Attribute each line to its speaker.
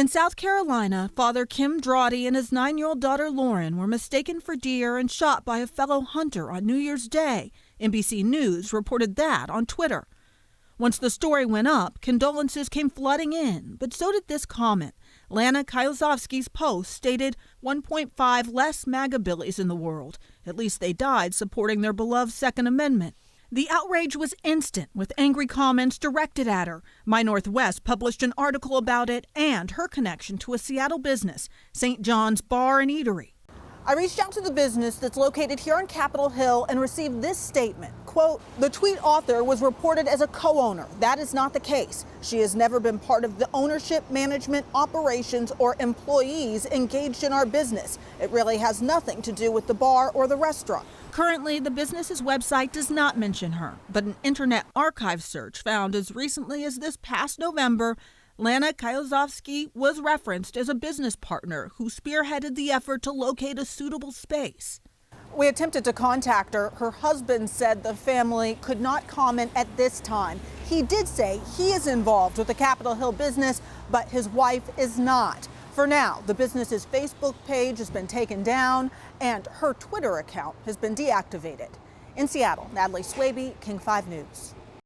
Speaker 1: In South Carolina, Father Kim Drawdy and his 9-year-old daughter Lauren were mistaken for deer and shot by a fellow hunter on New Year's Day. NBC News reported that on Twitter. Once the story went up, condolences came flooding in, but so did this comment. Lana Kayozovsky's post stated 1.5 less MAGA Billies in the world. At least they died supporting their beloved Second Amendment. The outrage was instant, with angry comments directed at her. My Northwest published an article about it and her connection to a Seattle business, St. John's Bar and Eatery. I reached out to the business that's located here on Capitol Hill and received this statement. Quote, the tweet author was reported as a co-owner. That is not the case. She has never been part of the ownership, management, operations, or employees engaged in our business. It really has nothing to do with the bar or the restaurant. Currently, the business's website does not mention her, but an Internet Archive search found as recently as this past November, Lana Kayozovsky was referenced as a business partner who spearheaded the effort to locate a suitable space. We attempted to contact her. Her husband said the family could not comment at this time. He did say he is involved with the Capitol Hill business, but his wife is not. For now, the business's Facebook page has been taken down and her Twitter account has been deactivated. In Seattle, Natalie Swaby, King 5 News.